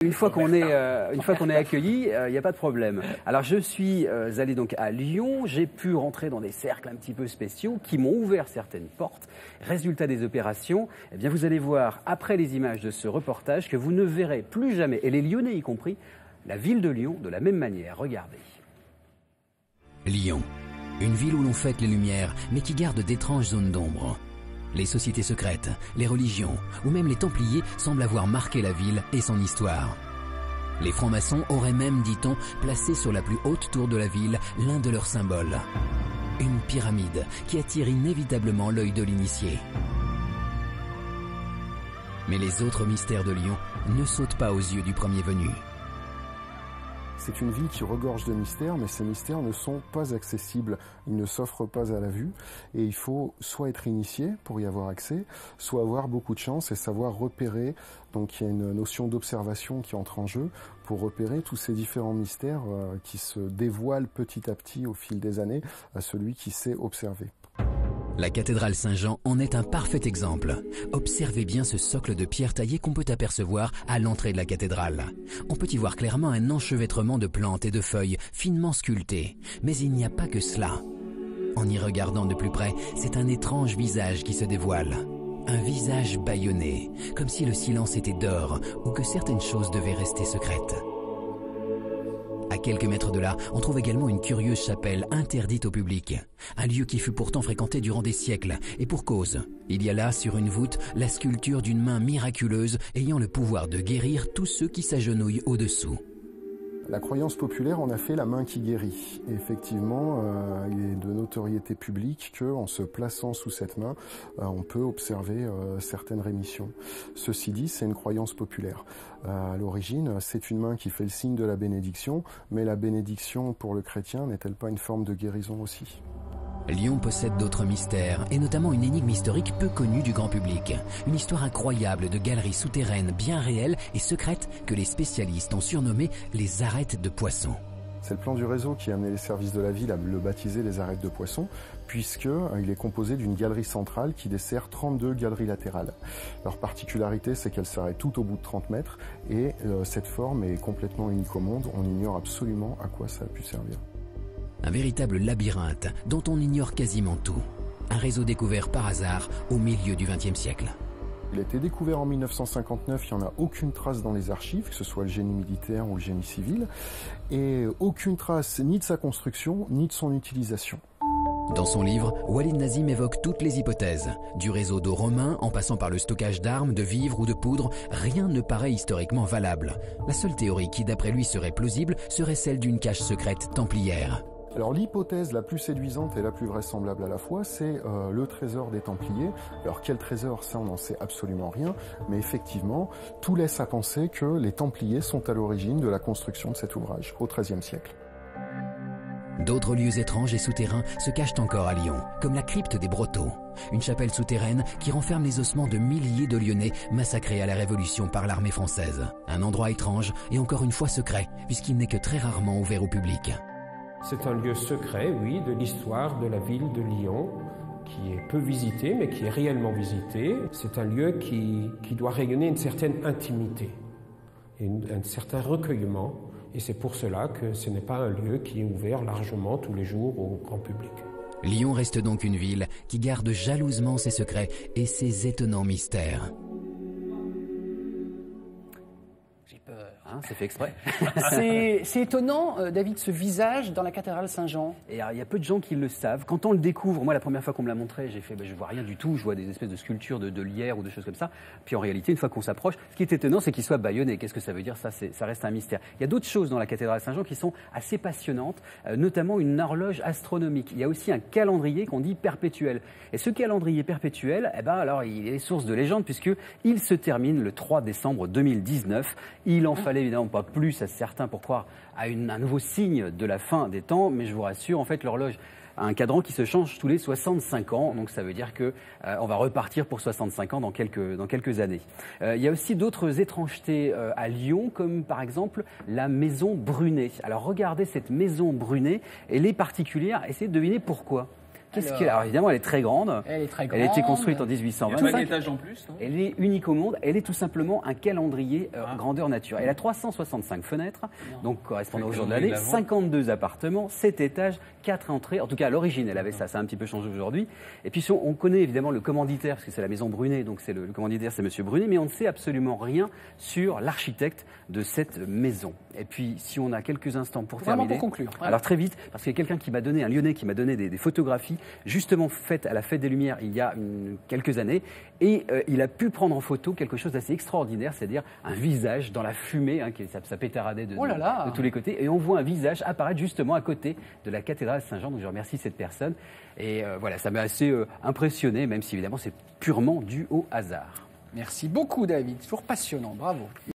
Une fois qu'on est accueilli, il n'y a pas de problème. Alors je suis allé donc à Lyon, j'ai pu rentrer dans des cercles un petit peu spéciaux qui m'ont ouvert certaines portes. Résultat des opérations, eh bien vous allez voir après les images de ce reportage que vous ne verrez plus jamais, et les Lyonnais y compris, la ville de Lyon de la même manière. Regardez. Lyon, une ville où l'on fête les lumières, mais qui garde d'étranges zones d'ombre. Les sociétés secrètes, les religions ou même les Templiers semblent avoir marqué la ville et son histoire. Les francs-maçons auraient même, dit-on, placé sur la plus haute tour de la ville l'un de leurs symboles. Une pyramide qui attire inévitablement l'œil de l'initié. Mais les autres mystères de Lyon ne sautent pas aux yeux du premier venu. C'est une ville qui regorge de mystères, mais ces mystères ne sont pas accessibles. Ils ne s'offrent pas à la vue. Et il faut soit être initié pour y avoir accès, soit avoir beaucoup de chance et savoir repérer. Donc il y a une notion d'observation qui entre en jeu pour repérer tous ces différents mystères qui se dévoilent petit à petit au fil des années à celui qui sait observer. La cathédrale Saint-Jean en est un parfait exemple. Observez bien ce socle de pierre taillée qu'on peut apercevoir à l'entrée de la cathédrale. On peut y voir clairement un enchevêtrement de plantes et de feuilles finement sculptées. Mais il n'y a pas que cela. En y regardant de plus près, c'est un étrange visage qui se dévoile. Un visage bâillonné, comme si le silence était d'or ou que certaines choses devaient rester secrètes. À quelques mètres de là, on trouve également une curieuse chapelle interdite au public. Un lieu qui fut pourtant fréquenté durant des siècles. Et pour cause, il y a là, sur une voûte, la sculpture d'une main miraculeuse ayant le pouvoir de guérir tous ceux qui s'agenouillent au-dessous. La croyance populaire en a fait la main qui guérit. Et effectivement, il est de notoriété publique qu'en se plaçant sous cette main, on peut observer certaines rémissions. Ceci dit, c'est une croyance populaire. À l'origine, c'est une main qui fait le signe de la bénédiction, mais la bénédiction pour le chrétien n'est-elle pas une forme de guérison aussi ? Lyon possède d'autres mystères, et notamment une énigme historique peu connue du grand public. Une histoire incroyable de galeries souterraines bien réelles et secrètes que les spécialistes ont surnommées les arêtes de poissons. C'est le plan du réseau qui a amené les services de la ville à le baptiser les arêtes de poissons, puisqu'il est composé d'une galerie centrale qui dessert 32 galeries latérales. Leur particularité, c'est qu'elles s'arrêtent toutes au bout de 30 mètres, et cette forme est complètement unique au monde. On ignore absolument à quoi ça a pu servir. Un véritable labyrinthe dont on ignore quasiment tout. Un réseau découvert par hasard au milieu du XXe siècle. Il a été découvert en 1959, il n'y en a aucune trace dans les archives, que ce soit le génie militaire ou le génie civil, et aucune trace ni de sa construction, ni de son utilisation. Dans son livre, Walid Nazim évoque toutes les hypothèses. Du réseau d'eau romain, en passant par le stockage d'armes, de vivres ou de poudre, rien ne paraît historiquement valable. La seule théorie qui, d'après lui, serait plausible serait celle d'une cache secrète templière. Alors l'hypothèse la plus séduisante et la plus vraisemblable à la fois, c'est le trésor des Templiers. Alors quel trésor, ça on n'en sait absolument rien, mais effectivement, tout laisse à penser que les Templiers sont à l'origine de la construction de cet ouvrage, au XIIIe siècle. D'autres lieux étranges et souterrains se cachent encore à Lyon, comme la crypte des Brotteaux, une chapelle souterraine qui renferme les ossements de milliers de Lyonnais massacrés à la Révolution par l'armée française. Un endroit étrange et encore une fois secret, puisqu'il n'est que très rarement ouvert au public. C'est un lieu secret, oui, de l'histoire de la ville de Lyon, qui est peu visité, mais qui est réellement visité. C'est un lieu qui doit rayonner une certaine intimité, et un certain recueillement. Et c'est pour cela que ce n'est pas un lieu qui est ouvert largement tous les jours au grand public. Lyon reste donc une ville qui garde jalousement ses secrets et ses étonnants mystères. J'ai peur. Hein, c'est fait exprès. C'est étonnant, David, ce visage dans la cathédrale Saint-Jean. Et il y a peu de gens qui le savent. Quand on le découvre, moi la première fois qu'on me l'a montré, j'ai fait, je vois rien du tout, je vois des espèces de sculptures de lierre ou de choses comme ça. Puis en réalité, une fois qu'on s'approche, ce qui est étonnant, c'est qu'il soit bâillonné. Qu'est-ce que ça veut dire ? Ça reste un mystère. Il y a d'autres choses dans la cathédrale Saint-Jean qui sont assez passionnantes, notamment une horloge astronomique. Il y a aussi un calendrier qu'on dit perpétuel. Et ce calendrier perpétuel, alors il est source de légende puisque il se termine le 3 décembre 2019. Il en fallait évidemment pas plus à certains pour croire à un nouveau signe de la fin des temps, mais je vous rassure, en fait, l'horloge a un cadran qui se change tous les 65 ans, donc ça veut dire que on va repartir pour 65 ans dans quelques années. Il y a aussi d'autres étrangetés à Lyon, comme par exemple la maison Brunet. Alors regardez cette maison Brunet, elle est particulière, essayez de deviner pourquoi. Alors évidemment, elle est très grande. Elle est très grande. Elle a été construite en Il y a 1825. pas d'étage en plus, non? Elle est unique au monde. Elle est tout simplement un calendrier grandeur nature. Elle a 365 fenêtres, donc correspondant au jour de l'année, calendrier de l'Avent. 52 appartements, 7 étages, 4 entrées. En tout cas, à l'origine, elle avait ça. Ça a un petit peu changé aujourd'hui. Et puis, on connaît évidemment le commanditaire, parce que c'est la maison Brunet, donc c'est le commanditaire, c'est Monsieur Brunet, mais on ne sait absolument rien sur l'architecte de cette maison. Et puis, si on a quelques instants pour Vraiment terminer. pour conclure. Ouais. Alors très vite, parce qu'il y a quelqu'un qui m'a donné, un Lyonnais qui m'a donné des photographies, justement faites à la Fête des Lumières il y a quelques années, et il a pu prendre en photo quelque chose d'assez extraordinaire, c'est-à-dire un visage dans la fumée, ça pétaradait de tous les côtés, et on voit un visage apparaître justement à côté de la cathédrale Saint-Jean, donc je remercie cette personne, et voilà, ça m'a assez impressionné, même si évidemment c'est purement dû au hasard. Merci beaucoup, David. Toujours passionnant. Bravo.